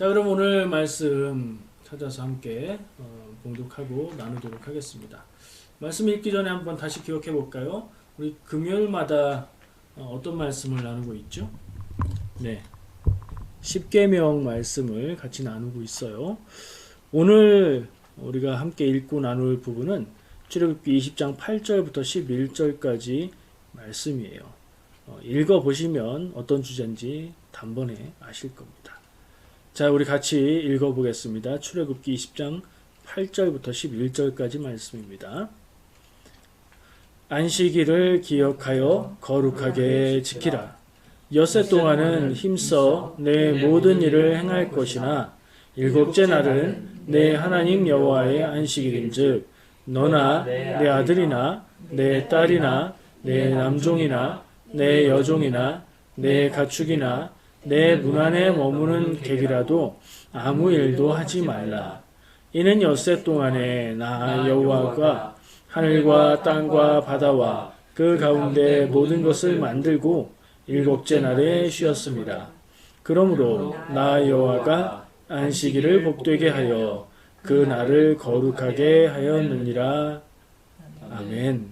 자, 그럼 오늘 말씀 찾아서 함께 봉독하고 나누도록 하겠습니다. 말씀 읽기 전에 한번 다시 기억해 볼까요? 우리 금요일마다 어떤 말씀을 나누고 있죠? 네, 십계명 말씀을 같이 나누고 있어요. 오늘 우리가 함께 읽고 나눌 부분은 출애굽기 20장 8절부터 11절까지 말씀이에요. 읽어보시면 어떤 주제인지 단번에 아실 겁니다. 자, 우리 같이 읽어보겠습니다. 출애굽기 20장 8절부터 11절까지 말씀입니다. 안식일을 기억하여 거룩하게 지키라. 엿새 동안은 힘써 내 모든 일을 행할 것이나 일곱째 날은 내 하나님 여호와의 안식일인즉 너나 내 아들이나 내 딸이나 내 남종이나 내 여종이나 내 가축이나 내 문 안에 머무는 객이라도 아무 일도 하지 말라. 이는 엿새 동안에 나 여호와가 하늘과 땅과 바다와 그 가운데 모든 것을 만들고 일곱째 날에 쉬었습니다. 그러므로 나 여호와가 안식일을 복되게 하여 그 날을 거룩하게 하였느니라. 아멘.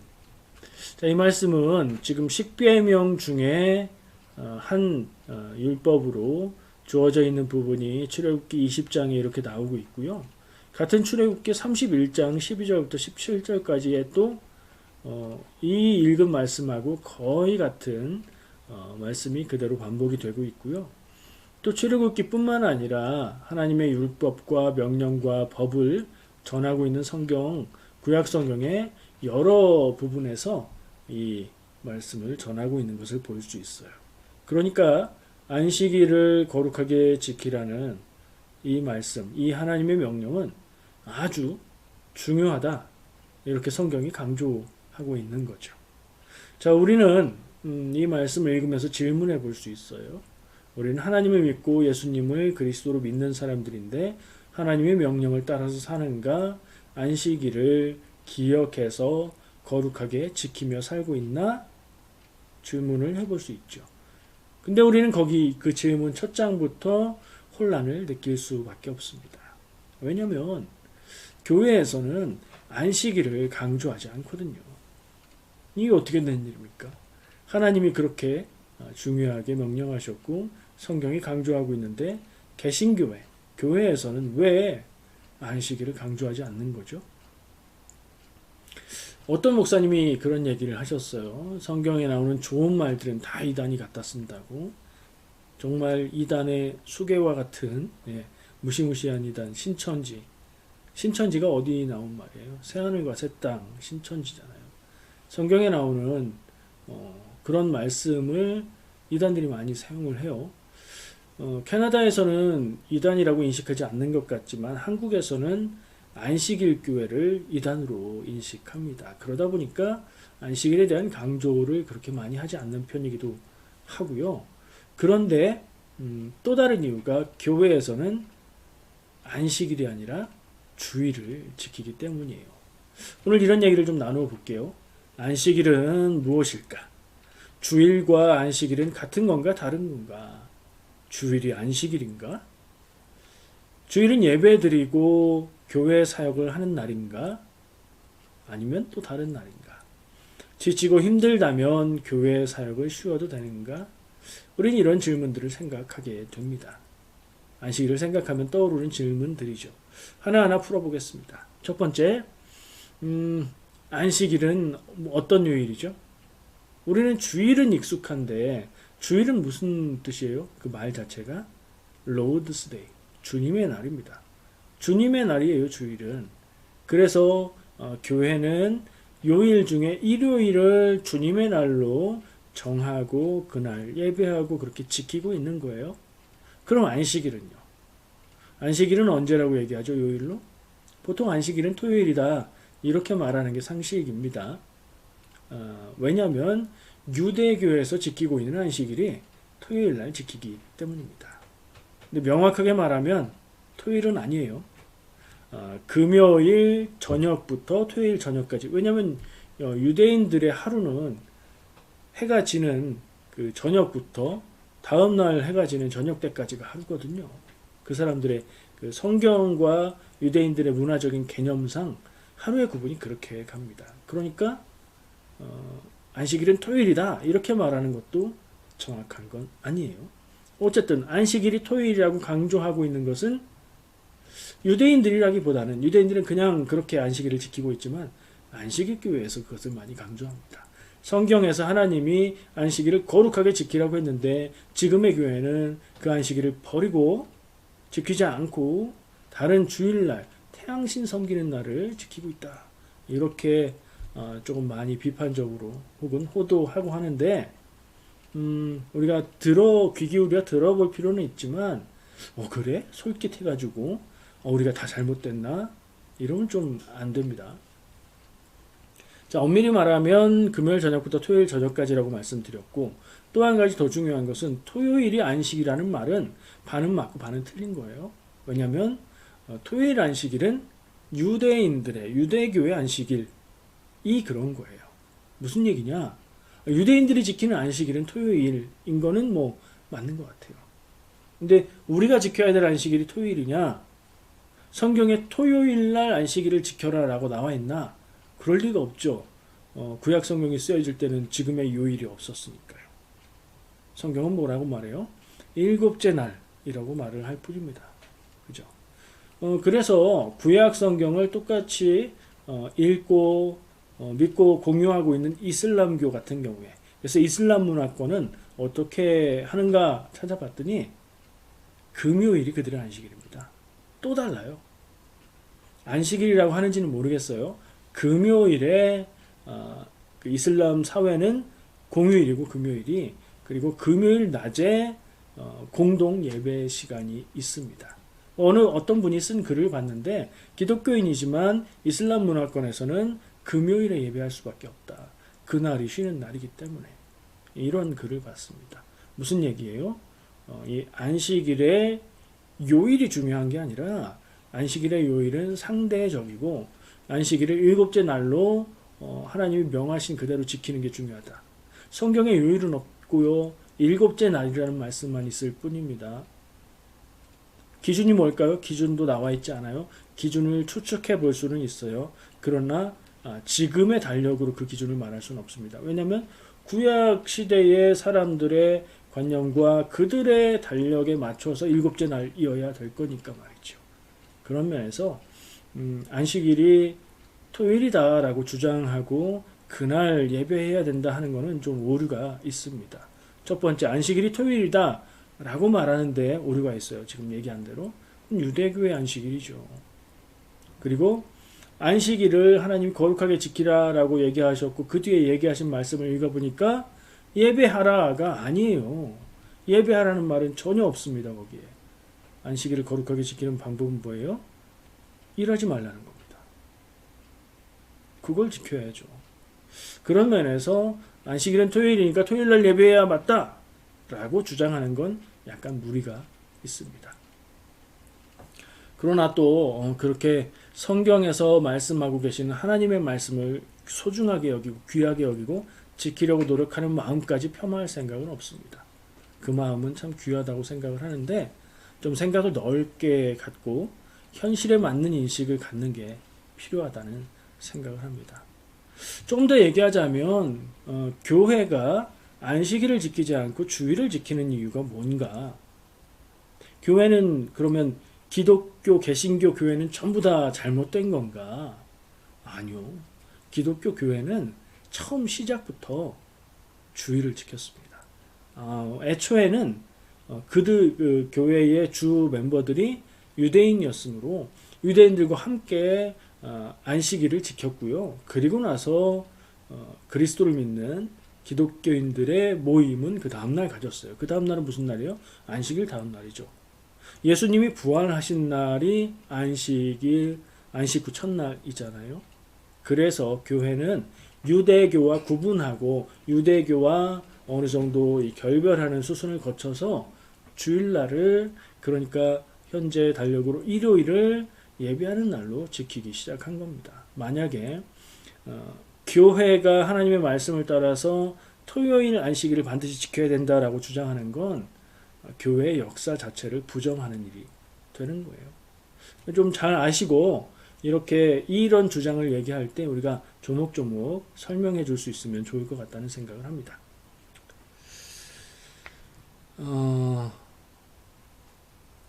자, 이 말씀은 지금 십계명 중에 한 율법으로 주어져 있는 부분이 출애굽기 20장에 이렇게 나오고 있고요. 같은 출애굽기 31장 12절부터 17절까지의 또 이 읽은 말씀하고 거의 같은 말씀이 그대로 반복이 되고 있고요. 또 출애굽기뿐만 아니라 하나님의 율법과 명령과 법을 전하고 있는 성경, 구약 성경의 여러 부분에서 이 말씀을 전하고 있는 것을 볼 수 있어요. 그러니까 안식일을 거룩하게 지키라는 이 말씀, 이 하나님의 명령은 아주 중요하다. 이렇게 성경이 강조하고 있는 거죠. 자, 우리는 이 말씀을 읽으면서 질문해 볼 수 있어요. 우리는 하나님을 믿고 예수님을 그리스도로 믿는 사람들인데 하나님의 명령을 따라서 사는가? 안식일을 기억해서 거룩하게 지키며 살고 있나? 질문을 해볼 수 있죠. 근데 우리는 거기 그 질문 첫 장부터 혼란을 느낄 수밖에 없습니다. 왜냐하면 교회에서는 안식일을 강조하지 않거든요. 이게 어떻게 된 일입니까? 하나님이 그렇게 중요하게 명령하셨고 성경이 강조하고 있는데 개신교회, 교회에서는 왜 안식일을 강조하지 않는 거죠? 어떤 목사님이 그런 얘기를 하셨어요. 성경에 나오는 좋은 말들은 다 이단이 갖다 쓴다고. 정말 이단의 수계와 같은 무시무시한 이단, 신천지. 신천지가 어디 나온 말이에요? 새하늘과 새 땅, 신천지잖아요. 성경에 나오는 그런 말씀을 이단들이 많이 사용을 해요. 캐나다에서는 이단이라고 인식하지 않는 것 같지만 한국에서는 안식일 교회를 이단으로 인식합니다. 그러다 보니까 안식일에 대한 강조를 그렇게 많이 하지 않는 편이기도 하고요. 그런데 또 다른 이유가 교회에서는 안식일이 아니라 주일을 지키기 때문이에요. 오늘 이런 얘기를 좀 나누어 볼게요. 안식일은 무엇일까? 주일과 안식일은 같은 건가 다른 건가? 주일이 안식일인가? 주일은 예배드리고 교회 사역을 하는 날인가? 아니면 또 다른 날인가? 지치고 힘들다면 교회 사역을 쉬어도 되는가? 우리는 이런 질문들을 생각하게 됩니다. 안식일을 생각하면 떠오르는 질문들이죠. 하나하나 풀어보겠습니다. 첫 번째, 안식일은 어떤 요일이죠? 우리는 주일은 익숙한데 주일은 무슨 뜻이에요? 그 말 자체가 Lord's Day, 주님의 날입니다. 주님의 날이에요, 주일은. 그래서 교회는 요일 중에 일요일을 주님의 날로 정하고 그날 예배하고 그렇게 지키고 있는 거예요. 그럼 안식일은요? 안식일은 언제라고 얘기하죠, 요일로? 보통 안식일은 토요일이다. 이렇게 말하는 게 상식입니다. 왜냐하면 유대교에서 지키고 있는 안식일이 토요일 날 지키기 때문입니다. 근데 명확하게 말하면 토요일은 아니에요. 금요일 저녁부터 토요일 저녁까지. 왜냐하면 유대인들의 하루는 해가 지는 그 저녁부터 다음날 해가 지는 저녁 때까지가 하루거든요. 그 사람들의 그 성경과 유대인들의 문화적인 개념상 하루의 구분이 그렇게 갑니다. 그러니까 안식일은 토요일이다 이렇게 말하는 것도 정확한 건 아니에요. 어쨌든 안식일이 토요일이라고 강조하고 있는 것은 유대인들이라기보다는 유대인들은 그냥 그렇게 안식일을 지키고 있지만 안식일 교회에서 그것을 많이 강조합니다. 성경에서 하나님이 안식일을 거룩하게 지키라고 했는데 지금의 교회는 그 안식일을 버리고 지키지 않고 다른 주일날 태양신 섬기는 날을 지키고 있다. 이렇게 조금 많이 비판적으로 혹은 호도하고 하는데 우리가 귀 기울여 들어볼 필요는 있지만 그래? 솔깃해가지고 우리가 다 잘못됐나? 이러면 좀 안 됩니다. 자, 엄밀히 말하면 금요일 저녁부터 토요일 저녁까지라고 말씀드렸고 또 한 가지 더 중요한 것은 토요일이 안식이라는 말은 반은 맞고 반은 틀린 거예요. 왜냐하면 토요일 안식일은 유대인들의 유대교의 안식일이 그런 거예요. 무슨 얘기냐? 유대인들이 지키는 안식일은 토요일인 거는 뭐 맞는 것 같아요. 근데 우리가 지켜야 될 안식일이 토요일이냐? 성경에 토요일날 안식일을 지켜라 라고 나와 있나? 그럴 리가 없죠. 구약 성경이 쓰여질 때는 지금의 요일이 없었으니까요. 성경은 뭐라고 말해요? 일곱째 날이라고 말을 할 뿐입니다. 그죠? 그래서 구약 성경을 똑같이 읽고 믿고 공유하고 있는 이슬람교 같은 경우에 그래서 이슬람 문화권은 어떻게 하는가 찾아봤더니 금요일이 그들의 안식일입니다. 또 달라요. 안식일이라고 하는지는 모르겠어요. 금요일에 그 이슬람 사회는 공휴일이고 금요일이 그리고 금요일 낮에 공동 예배 시간이 있습니다. 어떤 분이 쓴 글을 봤는데 기독교인이지만 이슬람 문화권에서는 금요일에 예배할 수밖에 없다. 그날이 쉬는 날이기 때문에 이런 글을 봤습니다. 무슨 얘기예요? 이 안식일의 요일이 중요한 게 아니라 안식일의 요일은 상대적이고 안식일을 일곱째 날로 하나님이 명하신 그대로 지키는 게 중요하다. 성경에 요일은 없고요. 일곱째 날이라는 말씀만 있을 뿐입니다. 기준이 뭘까요? 기준도 나와 있지 않아요. 기준을 추측해 볼 수는 있어요. 그러나 지금의 달력으로 그 기준을 말할 수는 없습니다. 왜냐하면 구약 시대의 사람들의 관념과 그들의 달력에 맞춰서 일곱째 날이어야 될 거니까 말이죠. 그런 면에서 안식일이 토요일이다라고 주장하고 그날 예배해야 된다 하는 것은 좀 오류가 있습니다. 첫 번째, 안식일이 토요일이다 라고 말하는데 오류가 있어요. 지금 얘기한 대로. 유대교의 안식일이죠. 그리고 안식일을 하나님 거룩하게 지키라 라고 얘기하셨고 그 뒤에 얘기하신 말씀을 읽어보니까 예배하라가 아니에요. 예배하라는 말은 전혀 없습니다. 거기에. 안식일을 거룩하게 지키는 방법은 뭐예요? 일하지 말라는 겁니다. 그걸 지켜야죠. 그런 면에서 안식일은 토요일이니까 토요일날 예배해야 맞다 라고 주장하는 건 약간 무리가 있습니다. 그러나 또 그렇게 성경에서 말씀하고 계시는 하나님의 말씀을 소중하게 여기고 귀하게 여기고 지키려고 노력하는 마음까지 폄하할 생각은 없습니다. 그 마음은 참 귀하다고 생각을 하는데 좀 생각을 넓게 갖고 현실에 맞는 인식을 갖는 게 필요하다는 생각을 합니다. 좀 더 얘기하자면 교회가 안식일을 지키지 않고 주일을 지키는 이유가 뭔가? 교회는 그러면 기독교, 개신교 교회는 전부 다 잘못된 건가? 아니요. 기독교 교회는 처음 시작부터 주일을 지켰습니다. 애초에는 그 교회의 주 멤버들이 유대인이었으므로 유대인들과 함께 안식일을 지켰고요. 그리고 나서 그리스도를 믿는 기독교인들의 모임은 그 다음날 가졌어요. 그 다음날은 무슨 날이에요? 안식일 다음 날이죠. 예수님이 부활하신 날이 안식일, 안식 후 첫날이잖아요. 그래서 교회는 유대교와 구분하고 유대교와 어느 정도 결별하는 수순을 거쳐서 주일날을 그러니까 현재 달력으로 일요일을 예배하는 날로 지키기 시작한 겁니다. 만약에 교회가 하나님의 말씀을 따라서 토요일 안식일을 반드시 지켜야 된다라고 주장하는 건 교회의 역사 자체를 부정하는 일이 되는 거예요. 좀 잘 아시고 이렇게 이런 주장을 얘기할 때 우리가 조목조목 설명해 줄 수 있으면 좋을 것 같다는 생각을 합니다.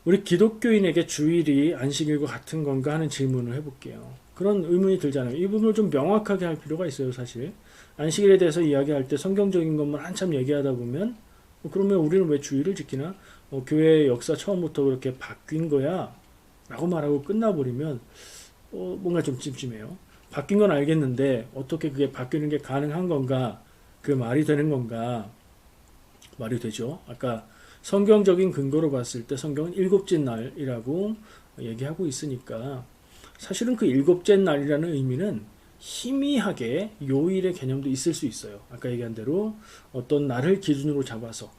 우리 기독교인에게 주일이 안식일과 같은 건가 하는 질문을 해볼게요. 그런 의문이 들잖아요. 이 부분을 좀 명확하게 할 필요가 있어요, 사실. 안식일에 대해서 이야기할 때 성경적인 것만 한참 얘기하다 보면 그러면 우리는 왜 주일을 지키나? 교회의 역사 처음부터 그렇게 바뀐 거야 라고 말하고 끝나버리면 뭔가 좀 찜찜해요. 바뀐 건 알겠는데 어떻게 그게 바뀌는 게 가능한 건가? 그 말이 되는 건가? 말이 되죠. 아까 성경적인 근거로 봤을 때 성경은 일곱째 날이라고 얘기하고 있으니까 사실은 그 일곱째 날이라는 의미는 희미하게 요일의 개념도 있을 수 있어요. 아까 얘기한 대로 어떤 날을 기준으로 잡아서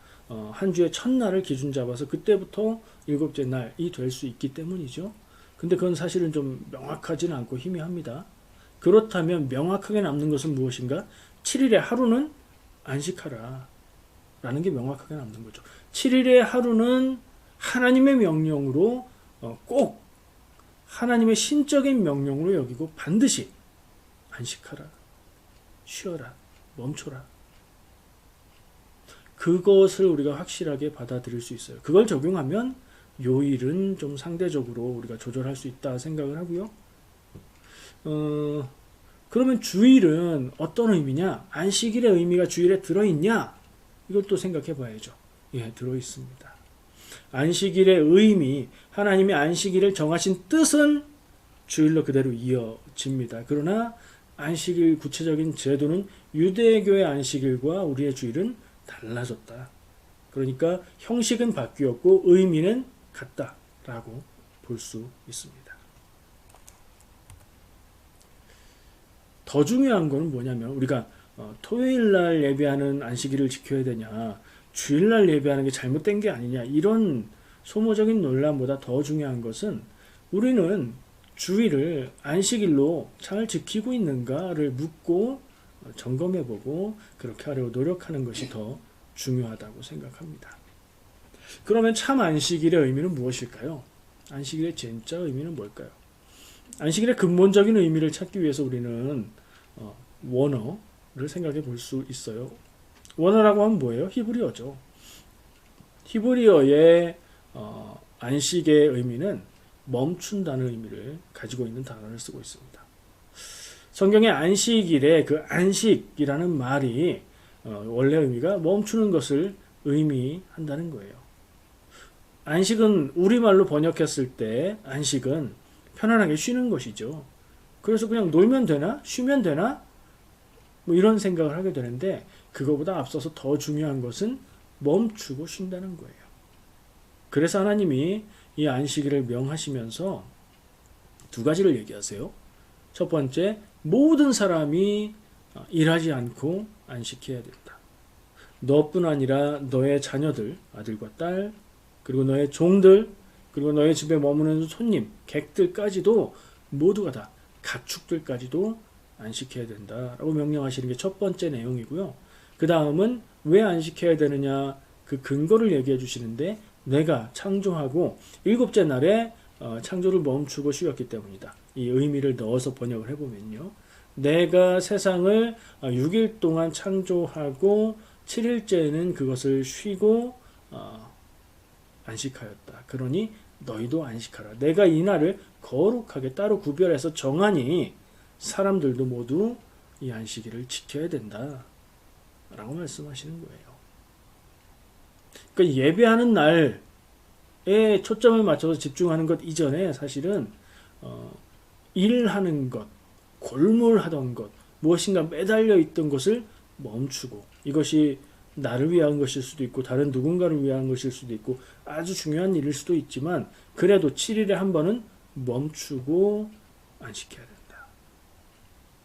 한 주의 첫날을 기준 잡아서 그때부터 일곱째 날이 될 수 있기 때문이죠. 근데 그건 사실은 좀 명확하지는 않고 희미합니다. 그렇다면 명확하게 남는 것은 무엇인가? 7일의 하루는 안식하라 라는 게 명확하게 남는 거죠. 7일의 하루는 하나님의 명령으로 꼭 하나님의 신적인 명령으로 여기고 반드시 안식하라, 쉬어라, 멈춰라. 그것을 우리가 확실하게 받아들일 수 있어요. 그걸 적용하면 요일은 좀 상대적으로 우리가 조절할 수 있다 생각을 하고요. 그러면 주일은 어떤 의미냐? 안식일의 의미가 주일에 들어있냐? 이걸 또 생각해 봐야죠. 예, 들어있습니다. 안식일의 의미, 하나님이 안식일을 정하신 뜻은 주일로 그대로 이어집니다. 그러나 안식일 구체적인 제도는 유대교의 안식일과 우리의 주일은 달라졌다. 그러니까 형식은 바뀌었고 의미는 같다라고 볼 수 있습니다. 더 중요한 거는 뭐냐면 우리가 토요일날 예배하는 안식일을 지켜야 되냐, 주일날 예배하는 게 잘못된 게 아니냐, 이런 소모적인 논란보다 더 중요한 것은 우리는 주일을 안식일로 잘 지키고 있는가를 묻고 점검해보고 그렇게 하려고 노력하는 것이 더 중요하다고 생각합니다. 그러면 참 안식일의 의미는 무엇일까요? 안식일의 진짜 의미는 뭘까요? 안식일의 근본적인 의미를 찾기 위해서 우리는 원어를 생각해 볼 수 있어요. 원어라고 하면 뭐예요? 히브리어죠. 히브리어의 안식의 의미는 멈춘다는 의미를 가지고 있는 단어를 쓰고 있습니다. 성경의 안식일에 그 안식이라는 말이 원래 의미가 멈추는 것을 의미한다는 거예요. 안식은 우리말로 번역했을 때 안식은 편안하게 쉬는 것이죠. 그래서 그냥 놀면 되나? 쉬면 되나? 뭐 이런 생각을 하게 되는데 그거보다 앞서서 더 중요한 것은 멈추고 쉰다는 거예요. 그래서 하나님이 이 안식일을 명하시면서 두 가지를 얘기하세요. 첫 번째, 모든 사람이 일하지 않고 안식해야 된다. 너뿐 아니라 너의 자녀들, 아들과 딸, 그리고 너의 종들, 그리고 너의 집에 머무는 손님, 객들까지도 모두가 다 가축들까지도 안식해야 된다라고 명령하시는 게 첫 번째 내용이고요. 그 다음은 왜 안식해야 되느냐, 그 근거를 얘기해 주시는데 내가 창조하고 일곱째 날에 창조를 멈추고 쉬었기 때문이다. 이 의미를 넣어서 번역을 해보면요. 내가 세상을 6일 동안 창조하고 7일째는 그것을 쉬고 안식하였다. 그러니 너희도 안식하라. 내가 이 날을 거룩하게 따로 구별해서 정하니 사람들도 모두 이 안식일을 지켜야 된다. 라고 말씀하시는 거예요. 그러니까 예배하는 날에 초점을 맞춰서 집중하는 것 이전에 사실은 일하는 것, 골몰하던 것, 무엇인가 매달려 있던 것을 멈추고, 이것이 나를 위한 것일 수도 있고 다른 누군가를 위한 것일 수도 있고 아주 중요한 일일 수도 있지만 그래도 7일에 한 번은 멈추고 안식해야 된다.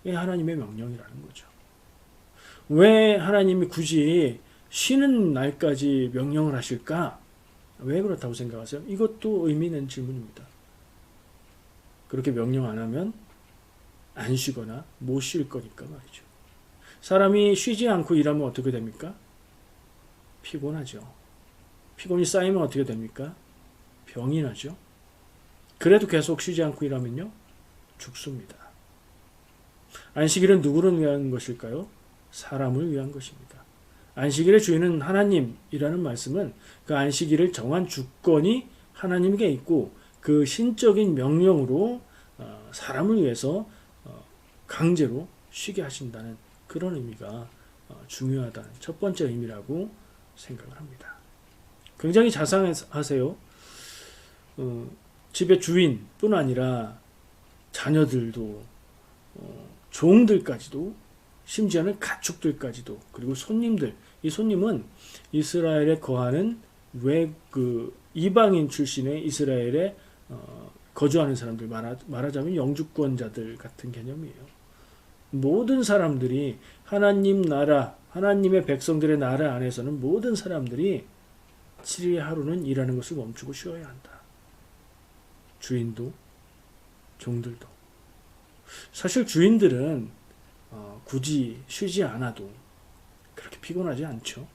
이게 하나님의 명령이라는 거죠. 왜 하나님이 굳이 쉬는 날까지 명령을 하실까? 왜 그렇다고 생각하세요? 이것도 의미 있는 질문입니다. 그렇게 명령 안 하면 안 쉬거나 못 쉴 거니까 말이죠. 사람이 쉬지 않고 일하면 어떻게 됩니까? 피곤하죠. 피곤이 쌓이면 어떻게 됩니까? 병이 나죠. 그래도 계속 쉬지 않고 일하면요, 죽습니다. 안식일은 누구를 위한 것일까요? 사람을 위한 것입니다. 안식일의 주인은 하나님이라는 말씀은 그 안식일을 정한 주권이 하나님께 있고 그 신적인 명령으로 사람을 위해서 강제로 쉬게 하신다는 그런 의미가 중요하다는 첫 번째 의미라고 생각을 합니다. 굉장히 자상하세요. 집의 주인뿐 아니라 자녀들도 종들까지도 심지어는 가축들까지도 그리고 손님들, 이 손님은 이스라엘에 거하는 이방인 출신의 이스라엘에 거주하는 사람들, 말하자면 영주권자들 같은 개념이에요. 모든 사람들이 하나님 나라, 하나님의 백성들의 나라 안에서는 모든 사람들이 7일의 하루는 일하는 것을 멈추고 쉬어야 한다. 주인도 종들도. 사실 주인들은 굳이 쉬지 않아도 그렇게 피곤하지 않죠.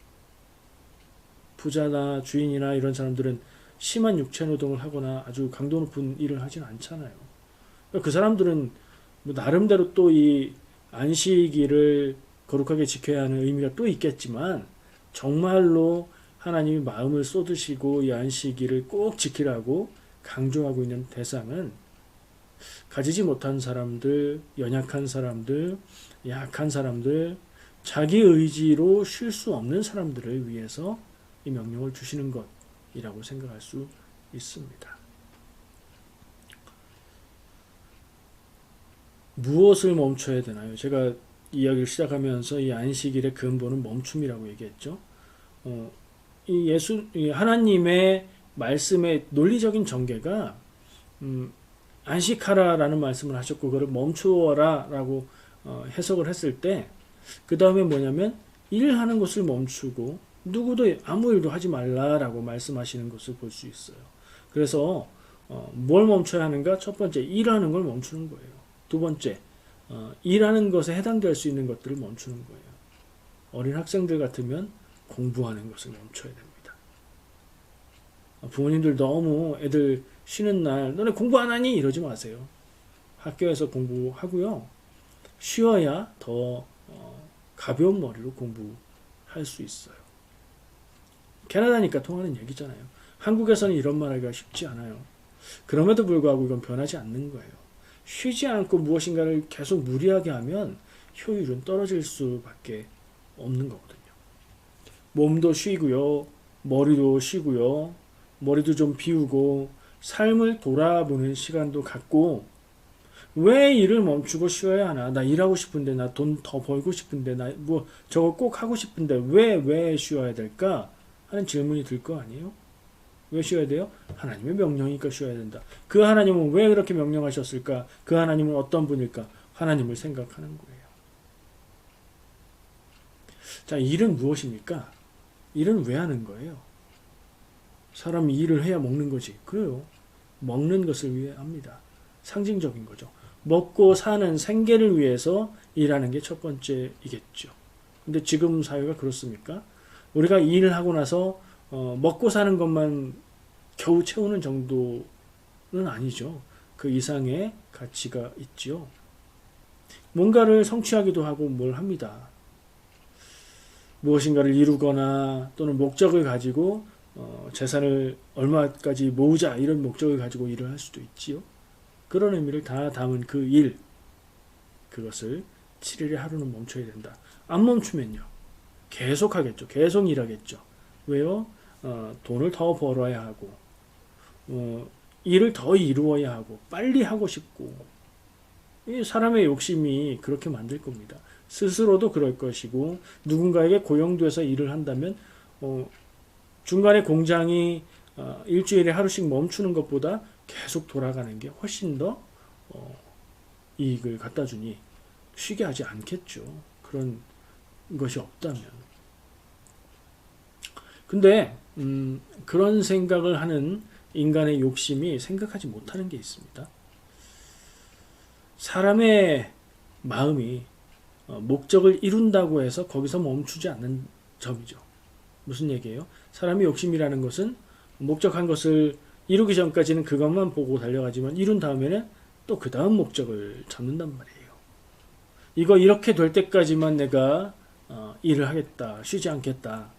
부자나 주인이나 이런 사람들은 심한 육체 노동을 하거나 아주 강도 높은 일을 하진 않잖아요. 그 사람들은 뭐 나름대로 또 이 안식일을 거룩하게 지켜야 하는 의미가 또 있겠지만 정말로 하나님이 마음을 쏟으시고 이 안식일을 꼭 지키라고 강조하고 있는 대상은 가지지 못한 사람들, 연약한 사람들, 약한 사람들, 자기 의지로 쉴 수 없는 사람들을 위해서 이 명령을 주시는 것이라고 생각할 수 있습니다. 무엇을 멈춰야 되나요? 제가 이야기를 시작하면서 이 안식일의 근본은 멈춤이라고 얘기했죠. 이 하나님의 말씀의 논리적인 전개가 안식하라라는 말씀을 하셨고 그걸 멈추어라라고 해석을 했을 때 그 다음에 뭐냐면 일하는 것을 멈추고 누구도 아무 일도 하지 말라라고 말씀하시는 것을 볼 수 있어요. 그래서 뭘 멈춰야 하는가? 첫 번째, 일하는 걸 멈추는 거예요. 두 번째, 일하는 것에 해당될 수 있는 것들을 멈추는 거예요. 어린 학생들 같으면 공부하는 것을 멈춰야 됩니다. 부모님들 너무 애들 쉬는 날 너네 공부 안 하니? 이러지 마세요. 학교에서 공부하고요. 쉬어야 더 가벼운 머리로 공부할 수 있어요. 캐나다니까 통하는 얘기잖아요. 한국에서는 이런 말하기가 쉽지 않아요. 그럼에도 불구하고 이건 변하지 않는 거예요. 쉬지 않고 무엇인가를 계속 무리하게 하면 효율은 떨어질 수밖에 없는 거거든요. 몸도 쉬고요. 머리도 쉬고요. 머리도 좀 비우고 삶을 돌아보는 시간도 갖고 왜 일을 멈추고 쉬어야 하나? 나 일하고 싶은데, 나 돈 더 벌고 싶은데, 나 뭐 저거 꼭 하고 싶은데 왜 쉬어야 될까? 하는 질문이 들 거 아니에요? 왜 쉬어야 돼요? 하나님의 명령이니까 쉬어야 된다. 그 하나님은 왜 그렇게 명령하셨을까? 그 하나님은 어떤 분일까? 하나님을 생각하는 거예요. 자, 일은 무엇입니까? 일은 왜 하는 거예요? 사람이 일을 해야 먹는 거지. 그래요. 먹는 것을 위해 합니다. 상징적인 거죠. 먹고 사는 생계를 위해서 일하는 게 첫 번째이겠죠. 근데 지금 사회가 그렇습니까? 우리가 일을 하고 나서 먹고 사는 것만 겨우 채우는 정도는 아니죠. 그 이상의 가치가 있죠. 뭔가를 성취하기도 하고 뭘 합니다. 무엇인가를 이루거나 또는 목적을 가지고 재산을 얼마까지 모으자 이런 목적을 가지고 일을 할 수도 있지요. 그런 의미를 다 담은 그 일, 그것을 7일의 하루는 멈춰야 된다. 안 멈추면요. 계속 하겠죠. 계속 일하겠죠. 왜요? 돈을 더 벌어야 하고 일을 더 이루어야 하고 빨리 하고 싶고 이 사람의 욕심이 그렇게 만들 겁니다. 스스로도 그럴 것이고 누군가에게 고용돼서 일을 한다면 중간에 공장이 일주일에 하루씩 멈추는 것보다 계속 돌아가는 게 훨씬 더 이익을 갖다 주니 쉬게 하지 않겠죠. 그런 것이 없다면. 근데 그런 생각을 하는 인간의 욕심이 생각하지 못하는 게 있습니다. 사람의 마음이 목적을 이룬다고 해서 거기서 멈추지 않는 점이죠. 무슨 얘기예요? 사람의 욕심이라는 것은 목적한 것을 이루기 전까지는 그것만 보고 달려가지만 이룬 다음에는 또 그 다음 목적을 잡는단 말이에요. 이거 이렇게 될 때까지만 내가 일을 하겠다. 쉬지 않겠다.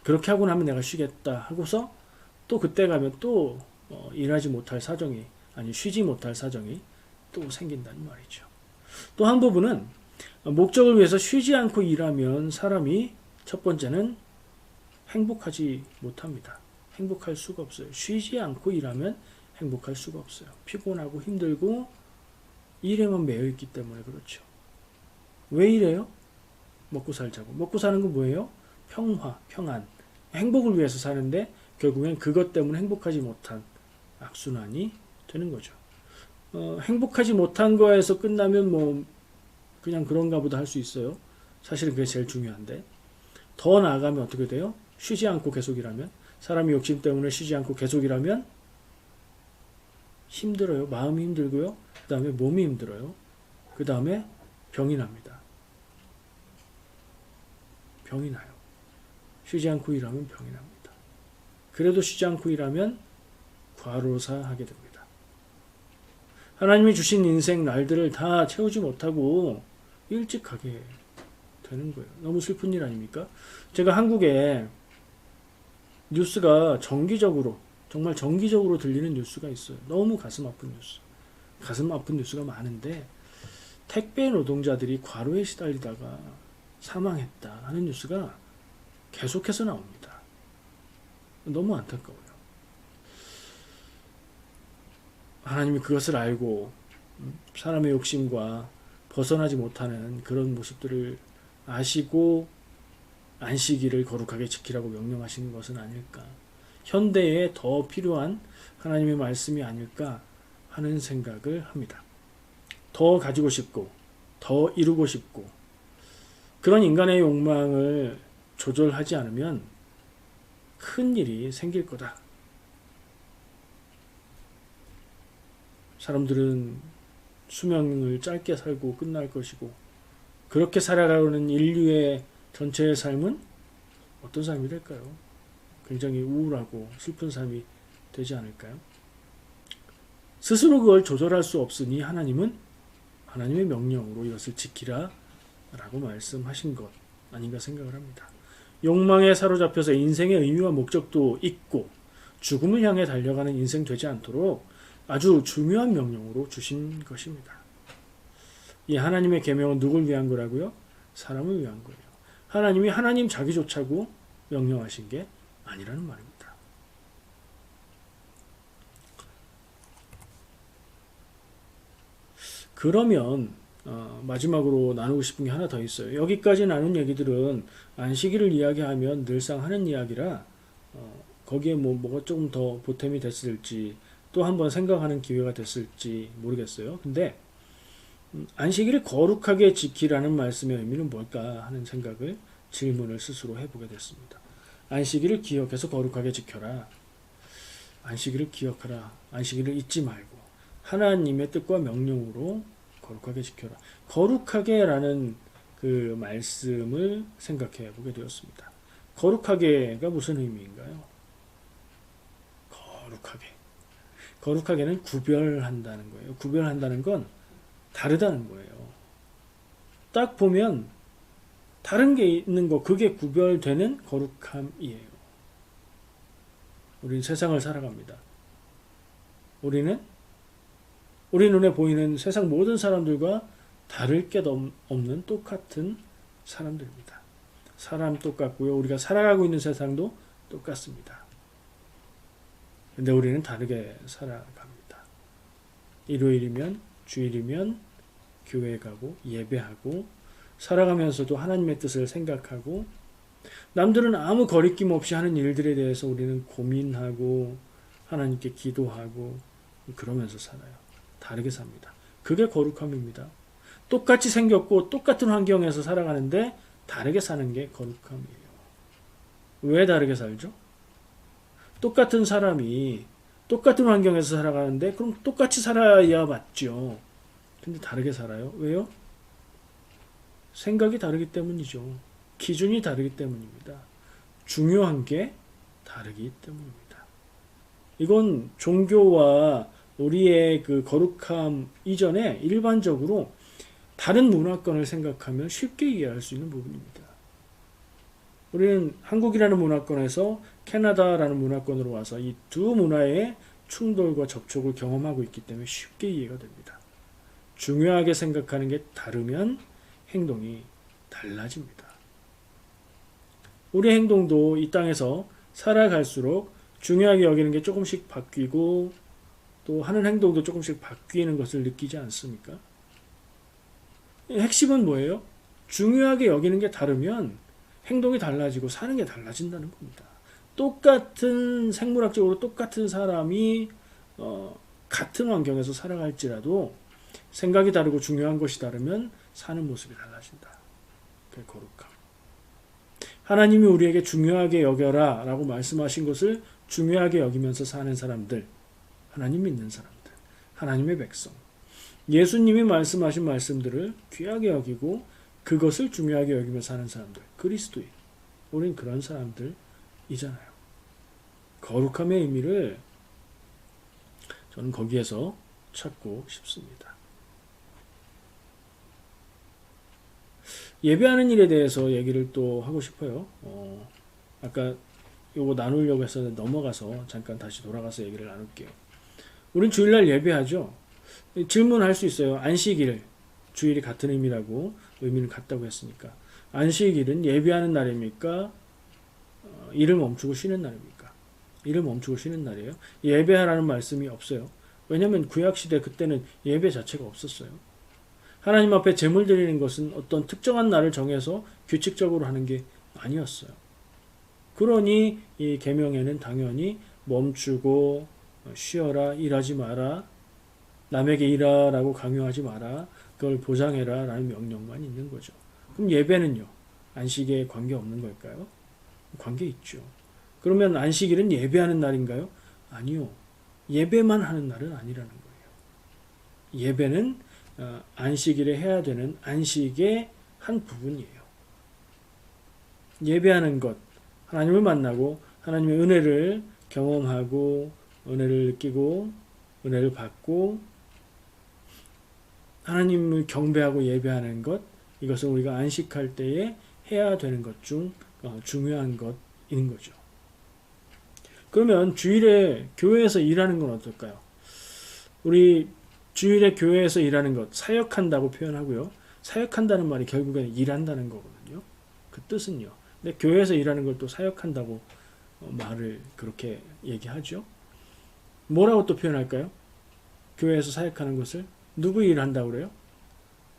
그렇게 하고 나면 내가 쉬겠다 하고서 또 그때 가면 또 일하지 못할 사정이, 아니 쉬지 못할 사정이 또 생긴다는 말이죠. 또 한 부분은 목적을 위해서 쉬지 않고 일하면 사람이 첫 번째는 행복하지 못합니다. 행복할 수가 없어요. 쉬지 않고 일하면 행복할 수가 없어요. 피곤하고 힘들고 일에만 매여 있기 때문에 그렇죠. 왜 이래요? 먹고 살자고. 먹고 사는 건 뭐예요? 평화, 평안, 행복을 위해서 사는데 결국엔 그것 때문에 행복하지 못한 악순환이 되는 거죠. 행복하지 못한 거에서 끝나면 뭐 그냥 그런가 보다 할 수 있어요. 사실은 그게 제일 중요한데 더 나아가면 어떻게 돼요? 쉬지 않고 계속 일하면, 사람이 욕심 때문에 쉬지 않고 계속 일하면 힘들어요. 마음이 힘들고요. 그 다음에 몸이 힘들어요. 그 다음에 병이 납니다. 병이 나요. 쉬지 않고 일하면 병이 납니다. 그래도 쉬지 않고 일하면 과로사하게 됩니다. 하나님이 주신 인생 날들을 다 채우지 못하고 일찍 가게 되는 거예요. 너무 슬픈 일 아닙니까? 제가 한국에 뉴스가 정말 정기적으로 들리는 뉴스가 있어요. 너무 가슴 아픈 뉴스. 가슴 아픈 뉴스가 많은데 택배 노동자들이 과로에 시달리다가 사망했다 하는 뉴스가 계속해서 나옵니다. 너무 안타까워요. 하나님이 그것을 알고 사람의 욕심과 벗어나지 못하는 그런 모습들을 아시고 안식일을 거룩하게 지키라고 명령하시는 것은 아닐까. 현대에 더 필요한 하나님의 말씀이 아닐까 하는 생각을 합니다. 더 가지고 싶고 더 이루고 싶고 그런 인간의 욕망을 조절하지 않으면 큰 일이 생길 거다. 사람들은 수명을 짧게 살고 끝날 것이고 그렇게 살아가는 인류의 전체의 삶은 어떤 삶이 될까요? 굉장히 우울하고 슬픈 삶이 되지 않을까요? 스스로 그걸 조절할 수 없으니 하나님은 하나님의 명령으로 이것을 지키라 라고 말씀하신 것 아닌가 생각을 합니다. 욕망에 사로잡혀서 인생의 의미와 목적도 잊고 죽음을 향해 달려가는 인생 되지 않도록 아주 중요한 명령으로 주신 것입니다. 이 하나님의 계명은 누굴 위한 거라고요? 사람을 위한 거예요. 하나님이 하나님 자기조차고 명령하신 게 아니라는 말입니다. 그러면 마지막으로 나누고 싶은 게 하나 더 있어요. 여기까지 나눈 얘기들은 안식일을 이야기하면 늘상 하는 이야기라 거기에 뭐가 조금 더 보탬이 됐을지 또 한번 생각하는 기회가 됐을지 모르겠어요. 근데 안식일을 거룩하게 지키라는 말씀의 의미는 뭘까 하는 생각을 질문을 스스로 해보게 됐습니다. 안식일을 기억해서 거룩하게 지켜라. 안식일을 기억하라. 안식일을 잊지 말고 하나님의 뜻과 명령으로 거룩하게 지켜라. 거룩하게 라는 그 말씀을 생각해 보게 되었습니다. 거룩하게가 무슨 의미인가요? 거룩하게. 거룩하게는 구별한다는 거예요. 구별한다는 건 다르다는 거예요. 딱 보면 다른 게 있는 거, 그게 구별되는 거룩함이에요. 우리는 세상을 살아갑니다. 우리는 우리 눈에 보이는 세상 모든 사람들과 다를 게 없는 똑같은 사람들입니다. 사람 똑같고요. 우리가 살아가고 있는 세상도 똑같습니다. 근데 우리는 다르게 살아갑니다. 일요일이면, 주일이면 교회에 가고 예배하고 살아가면서도 하나님의 뜻을 생각하고 남들은 아무 거리낌 없이 하는 일들에 대해서 우리는 고민하고 하나님께 기도하고 그러면서 살아요. 다르게 삽니다. 그게 거룩함입니다. 똑같이 생겼고 똑같은 환경에서 살아가는데 다르게 사는 게 거룩함이에요. 왜 다르게 살죠? 똑같은 사람이 똑같은 환경에서 살아가는데 그럼 똑같이 살아야 맞죠. 근데 다르게 살아요. 왜요? 생각이 다르기 때문이죠. 기준이 다르기 때문입니다. 중요한 게 다르기 때문입니다. 이건 종교와 우리의 그 거룩함 이전에 일반적으로 다른 문화권을 생각하면 쉽게 이해할 수 있는 부분입니다. 우리는 한국이라는 문화권에서 캐나다라는 문화권으로 와서 이 두 문화의 충돌과 접촉을 경험하고 있기 때문에 쉽게 이해가 됩니다. 중요하게 생각하는 게 다르면 행동이 달라집니다. 우리 행동도 이 땅에서 살아갈수록 중요하게 여기는 게 조금씩 바뀌고 또 하는 행동도 조금씩 바뀌는 것을 느끼지 않습니까? 핵심은 뭐예요? 중요하게 여기는 게 다르면 행동이 달라지고 사는 게 달라진다는 겁니다. 똑같은 생물학적으로 똑같은 사람이 같은 환경에서 살아갈지라도 생각이 다르고 중요한 것이 다르면 사는 모습이 달라진다. 그게 거룩함. 하나님이 우리에게 중요하게 여겨라 라고 말씀하신 것을 중요하게 여기면서 사는 사람들, 하나님 믿는 사람들, 하나님의 백성, 예수님이 말씀하신 말씀들을 귀하게 여기고 그것을 중요하게 여기며 사는 사람들, 그리스도인, 우린 그런 사람들이잖아요. 거룩함의 의미를 저는 거기에서 찾고 싶습니다. 예배하는 일에 대해서 얘기를 또 하고 싶어요. 아까 요거 나누려고 했었는데 넘어가서 잠깐 다시 돌아가서 얘기를 나눌게요. 우린 주일날 예배하죠. 질문할 수 있어요. 안식일, 주일이 같은 의미라고 의미는 같다고 했으니까 안식일은 예배하는 날입니까? 일을 멈추고 쉬는 날입니까? 일을 멈추고 쉬는 날이에요. 예배하라는 말씀이 없어요. 왜냐하면 구약시대 그때는 예배 자체가 없었어요. 하나님 앞에 제물 드리는 것은 어떤 특정한 날을 정해서 규칙적으로 하는 게 아니었어요. 그러니 이 계명에는 당연히 멈추고 쉬어라, 일하지 마라, 남에게 일하라고 강요하지 마라, 그걸 보장해라 라는 명령만 있는 거죠. 그럼 예배는요? 안식에 관계없는 걸까요? 관계 있죠. 그러면 안식일은 예배하는 날인가요? 아니요. 예배만 하는 날은 아니라는 거예요. 예배는 안식일에 해야 되는 안식의 한 부분이에요. 예배하는 것, 하나님을 만나고 하나님의 은혜를 경험하고 은혜를 느끼고 은혜를 받고 하나님을 경배하고 예배하는 것, 이것은 우리가 안식할 때에 해야 되는 것 중 중요한 것인 거죠. 그러면 주일에 교회에서 일하는 건 어떨까요? 우리 주일에 교회에서 일하는 것, 사역한다고 표현하고요. 사역한다는 말이 결국에는 일한다는 거거든요. 그 뜻은요. 근데 교회에서 일하는 걸 또 사역한다고 말을 그렇게 얘기하죠. 뭐라고 또 표현할까요? 교회에서 사역하는 것을 누구 일을 한다고 그래요?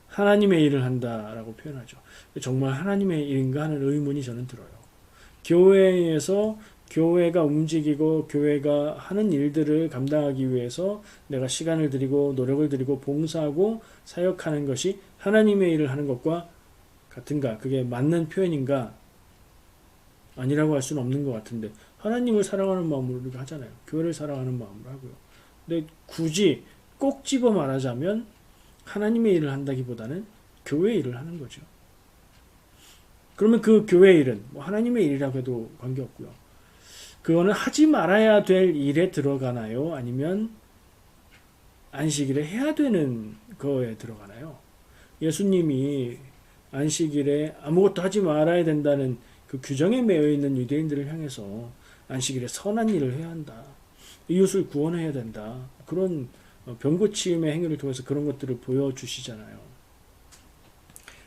하나님의 일을 한다라고 표현하죠. 정말 하나님의 일인가 하는 의문이 저는 들어요. 교회에서 교회가 움직이고 교회가 하는 일들을 감당하기 위해서 내가 시간을 들이고 노력을 들이고 봉사하고 사역하는 것이 하나님의 일을 하는 것과 같은가? 그게 맞는 표현인가? 아니라고 할 수는 없는 것 같은데 하나님을 사랑하는 마음으로 우리가 하잖아요. 교회를 사랑하는 마음으로 하고요. 근데 굳이 꼭 집어 말하자면 하나님의 일을 한다기보다는 교회 일을 하는 거죠. 그러면 그 교회 일은 뭐 하나님의 일이라고 해도 관계없고요. 그거는 하지 말아야 될 일에 들어가나요? 아니면 안식일에 해야 되는 거에 들어가나요? 예수님이 안식일에 아무것도 하지 말아야 된다는 그 규정에 매여 있는 유대인들을 향해서 안식일에 선한 일을 해야 한다. 이웃을 구원해야 된다. 그런 병고치움의 행위를 통해서 그런 것들을 보여주시잖아요.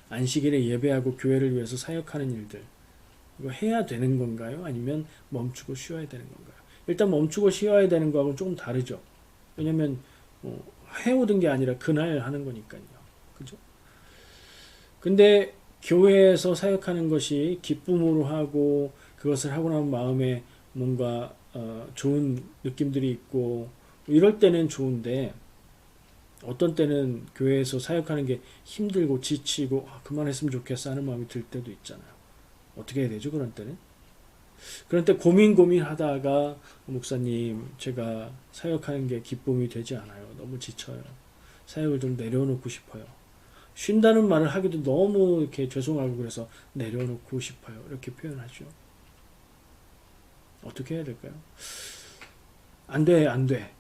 안식일에 예배하고 교회를 위해서 사역하는 일들, 이거 해야 되는 건가요? 아니면 멈추고 쉬어야 되는 건가요? 일단 멈추고 쉬어야 되는 거하고는 조금 다르죠. 왜냐면 해오던 게 아니라 그날 하는 거니까요. 그죠? 근데 교회에서 사역하는 것이 기쁨으로 하고 그것을 하고 나면 마음에 뭔가 좋은 느낌들이 있고 이럴 때는 좋은데 어떤 때는 교회에서 사역하는 게 힘들고 지치고 그만했으면 좋겠어 하는 마음이 들 때도 있잖아요. 어떻게 해야 되죠? 그런 때는? 그런 때 고민하다가 목사님 제가 사역하는 게 기쁨이 되지 않아요. 너무 지쳐요. 사역을 좀 내려놓고 싶어요. 쉰다는 말을 하기도 너무 이렇게 죄송하고 그래서 내려놓고 싶어요. 이렇게 표현하죠. 어떻게 해야 될까요? 안 돼, 안 돼.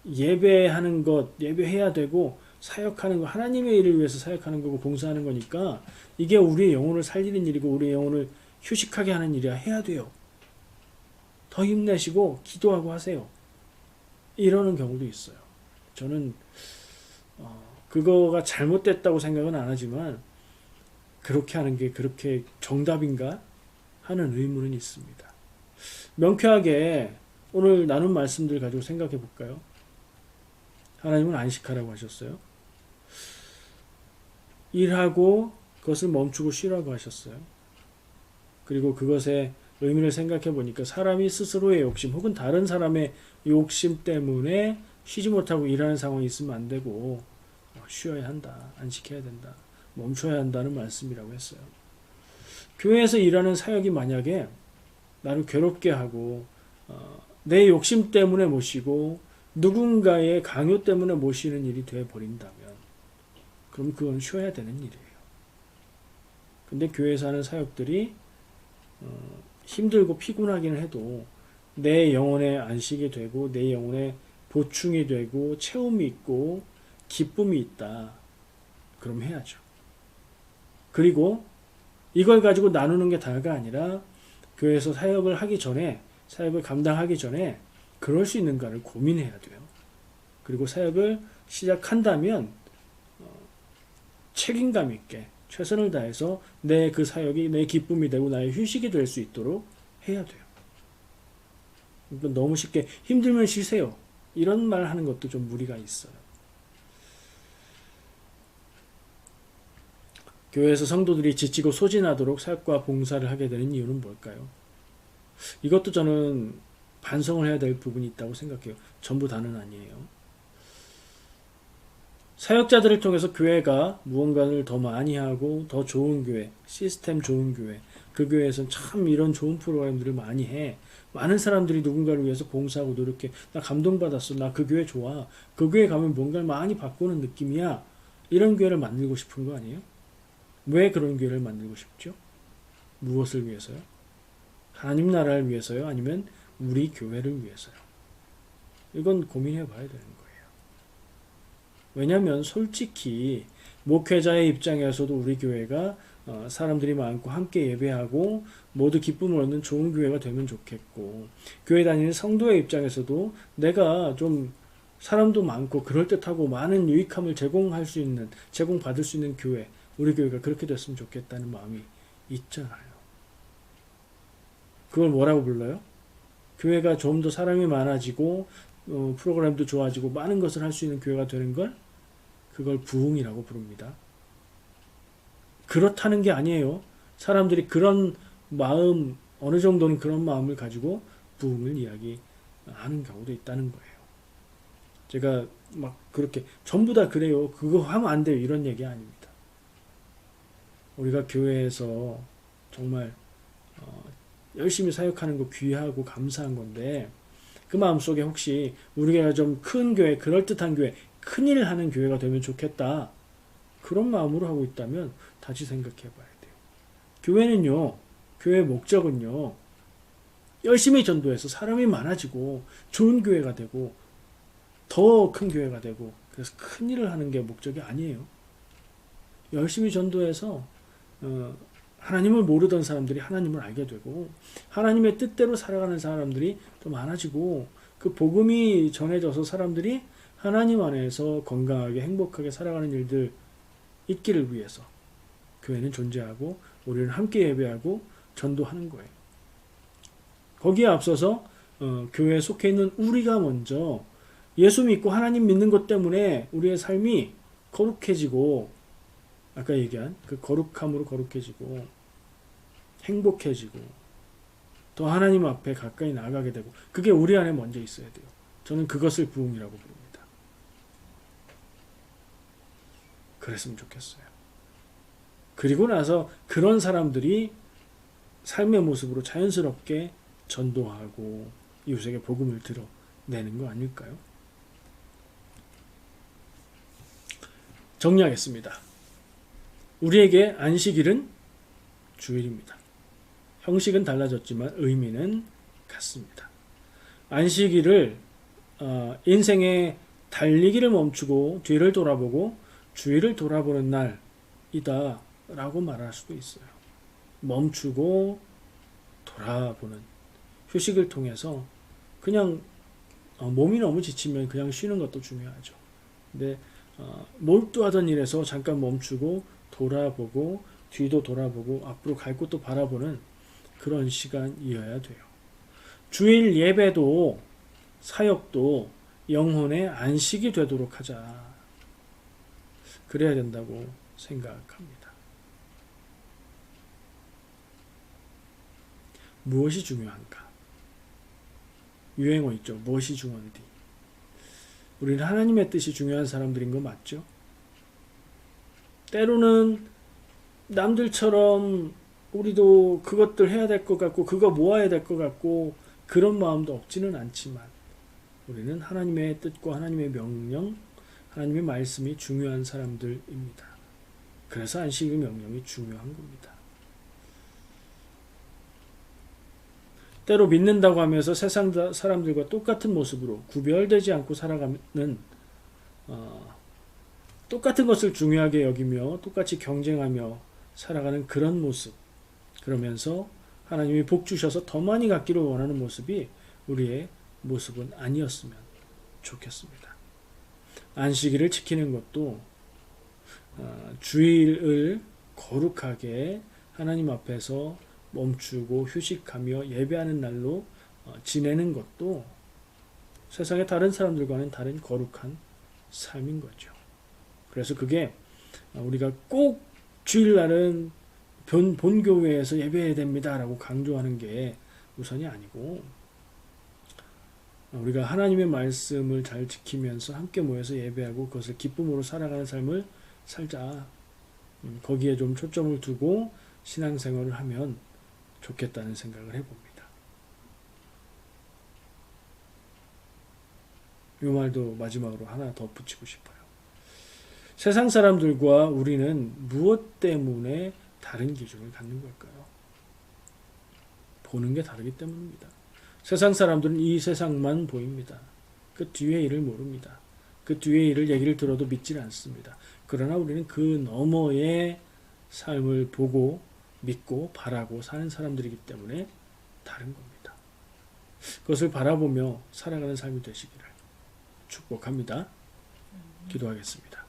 예배하는 것, 예배해야 되고, 사역하는 거, 하나님의 일을 위해서 사역하는 거고, 봉사하는 거니까, 이게 우리의 영혼을 살리는 일이고, 우리의 영혼을 휴식하게 하는 일이야. 해야 돼요. 더 힘내시고, 기도하고 하세요. 이러는 경우도 있어요. 저는, 그거가 잘못됐다고 생각은 안 하지만, 그렇게 하는 게 그렇게 정답인가? 하는 의문은 있습니다. 명쾌하게 오늘 나눈 말씀들 가지고 생각해 볼까요? 하나님은 안식하라고 하셨어요. 일하고 그것을 멈추고 쉬라고 하셨어요. 그리고 그것의 의미를 생각해 보니까 사람이 스스로의 욕심 혹은 다른 사람의 욕심 때문에 쉬지 못하고 일하는 상황이 있으면 안 되고 쉬어야 한다. 안식해야 된다. 멈춰야 한다는 말씀이라고 했어요. 교회에서 일하는 사역이 만약에 나를 괴롭게 하고 내 욕심 때문에 못 쉬고 누군가의 강요 때문에 못 쉬는 일이 되어버린다면 그럼 그건 쉬어야 되는 일이에요. 근데 교회에서 하는 사역들이 힘들고 피곤하기는 해도 내 영혼의 안식이 되고 내 영혼의 보충이 되고 채움이 있고 기쁨이 있다. 그럼 해야죠. 그리고 이걸 가지고 나누는 게 다가 아니라 교회에서 사역을 하기 전에 사역을 감당하기 전에 그럴 수 있는가를 고민해야 돼요. 그리고 사역을 시작한다면 책임감 있게 최선을 다해서 내 그 사역이 내 기쁨이 되고 나의 휴식이 될 수 있도록 해야 돼요. 그러니까 너무 쉽게 힘들면 쉬세요. 이런 말 하는 것도 좀 무리가 있어요. 교회에서 성도들이 지치고 소진하도록 사역과 봉사를 하게 되는 이유는 뭘까요? 이것도 저는 반성을 해야 될 부분이 있다고 생각해요. 전부 다는 아니에요. 사역자들을 통해서 교회가 무언가를 더 많이 하고 더 좋은 교회, 시스템 좋은 교회, 그 교회에서는 참 이런 좋은 프로그램들을 많이 해. 많은 사람들이 누군가를 위해서 봉사하고 노력해. 나 감동받았어. 나 그 교회 좋아. 그 교회 가면 뭔가를 많이 바꾸는 느낌이야. 이런 교회를 만들고 싶은 거 아니에요? 왜 그런 교회를 만들고 싶죠? 무엇을 위해서요? 하나님 나라를 위해서요? 아니면 우리 교회를 위해서요? 이건 고민해 봐야 되는 거예요. 왜냐하면 솔직히 목회자의 입장에서도 우리 교회가 사람들이 많고 함께 예배하고 모두 기쁨을 얻는 좋은 교회가 되면 좋겠고, 교회 다니는 성도의 입장에서도 내가 좀 사람도 많고 그럴듯하고 많은 유익함을 제공받을 수 있는 교회, 우리 교회가 그렇게 됐으면 좋겠다는 마음이 있잖아요. 그걸 뭐라고 불러요? 교회가 좀 더 사람이 많아지고 프로그램도 좋아지고 많은 것을 할 수 있는 교회가 되는 걸, 그걸 부흥이라고 부릅니다. 그렇다는 게 아니에요. 사람들이 그런 마음, 어느 정도는 그런 마음을 가지고 부흥을 이야기하는 경우도 있다는 거예요. 제가 막 그렇게 전부 다 그래요, 그거 하면 안 돼요, 이런 얘기 아닙니다. 우리가 교회에서 정말 열심히 사역하는 거 귀하고 감사한 건데, 그 마음속에 혹시 우리가 좀 큰 교회, 그럴듯한 교회, 큰일 하는 교회가 되면 좋겠다, 그런 마음으로 하고 있다면 다시 생각해 봐야 돼요. 교회는요, 교회의 목적은요, 열심히 전도해서 사람이 많아지고 좋은 교회가 되고 더 큰 교회가 되고, 그래서 큰 일을 하는 게 목적이 아니에요. 열심히 전도해서 하나님을 모르던 사람들이 하나님을 알게 되고, 하나님의 뜻대로 살아가는 사람들이 또 많아지고, 그 복음이 전해져서 사람들이 하나님 안에서 건강하게 행복하게 살아가는 일들 있기를 위해서 교회는 존재하고 우리는 함께 예배하고 전도하는 거예요. 거기에 앞서서 교회에 속해 있는 우리가 먼저 예수 믿고 하나님 믿는 것 때문에 우리의 삶이 거룩해지고, 아까 얘기한 그 거룩함으로 거룩해지고 행복해지고 더 하나님 앞에 가까이 나아가게 되고, 그게 우리 안에 먼저 있어야 돼요. 저는 그것을 부흥이라고 부릅니다. 그랬으면 좋겠어요. 그리고 나서 그런 사람들이 삶의 모습으로 자연스럽게 전도하고 이웃에게 복음을 드러내는 거 아닐까요? 정리하겠습니다. 우리에게 안식일은 주일입니다. 형식은 달라졌지만 의미는 같습니다. 안식일을 인생의 달리기를 멈추고 뒤를 돌아보고 주위를 돌아보는 날이다 라고 말할 수도 있어요. 멈추고 돌아보는 휴식을 통해서 그냥 몸이 너무 지치면 그냥 쉬는 것도 중요하죠. 근데 몰두하던 일에서 잠깐 멈추고 돌아보고 뒤도 돌아보고 앞으로 갈 곳도 바라보는 그런 시간이어야 돼요. 주일 예배도 사역도 영혼의 안식이 되도록 하자. 그래야 된다고 생각합니다. 무엇이 중요한가? 유행어 있죠. 무엇이 중요한디? 우리는 하나님의 뜻이 중요한 사람들인 거 맞죠? 때로는 남들처럼 우리도 그것들 해야 될 것 같고 그거 모아야 될 것 같고 그런 마음도 없지는 않지만 우리는 하나님의 뜻과 하나님의 명령, 하나님의 말씀이 중요한 사람들입니다. 그래서 안식의 명령이 중요한 겁니다. 때로 믿는다고 하면서 세상 사람들과 똑같은 모습으로 구별되지 않고 살아가는 똑같은 것을 중요하게 여기며 똑같이 경쟁하며 살아가는 그런 모습, 그러면서 하나님이 복 주셔서 더 많이 갖기를 원하는 모습이 우리의 모습은 아니었으면 좋겠습니다. 안식일을 지키는 것도 주일을 거룩하게 하나님 앞에서 멈추고 휴식하며 예배하는 날로 지내는 것도 세상의 다른 사람들과는 다른 거룩한 삶인 거죠. 그래서 그게 우리가 꼭 주일날은 본교회에서 예배해야 됩니다라고 강조하는 게 우선이 아니고 우리가 하나님의 말씀을 잘 지키면서 함께 모여서 예배하고 그것을 기쁨으로 살아가는 삶을 살자. 거기에 좀 초점을 두고 신앙생활을 하면 좋겠다는 생각을 해봅니다. 이 말도 마지막으로 하나 더 붙이고 싶어요. 세상 사람들과 우리는 무엇 때문에 다른 기준을 갖는 걸까요? 보는 게 다르기 때문입니다. 세상 사람들은 이 세상만 보입니다. 그 뒤의 일을 모릅니다. 그 뒤의 일을 얘기를 들어도 믿질 않습니다. 그러나 우리는 그 너머의 삶을 보고 믿고 바라고 사는 사람들이기 때문에 다른 겁니다. 그것을 바라보며 살아가는 삶이 되시기를 축복합니다. 기도하겠습니다.